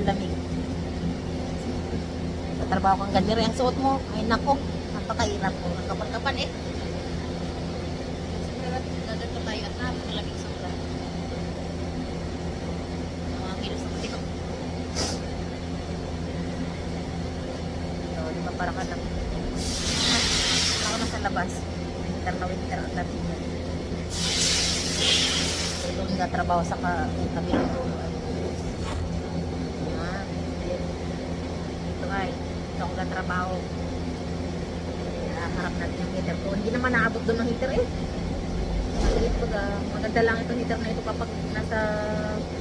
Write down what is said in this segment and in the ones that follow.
lamig. Sa trabaho kang ganito ang suot mo. Ay nako, napakahirap po. Ang kapal-kapal eh. Gaganto tayo at napakalamig sobra. Mga kilos na matiko. So, di ba para ka lang. Ako na sa labas. Winter na winter ang dating yan. Ito nga trabaho sa kabilang dulo. Yan. Ito ay. Ito ako nga trabaho. Harap natin yung heater ko. Hindi naman naabot doon ng heater eh. Maganda lang itong heater na ito kapag nasa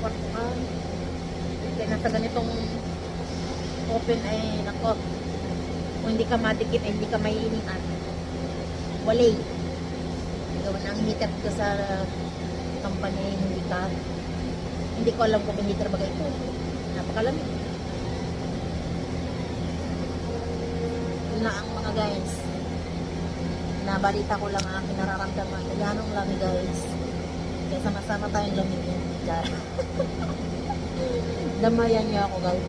kwarto ka. Kaya nasa ganitong open ay nako. Kung hindi ka madikit ay hindi ka maiinitan. Walay. Gawa ng heater ko sa company hindi ko alam kung may heater bagay ito. Napakalamig. Yun na ang mga guys. Nabalita ko lang ang aking nararamdaman. Ganong lamig guys. Kaya sama-sama tayong lamig. Damayan niyo ako guys.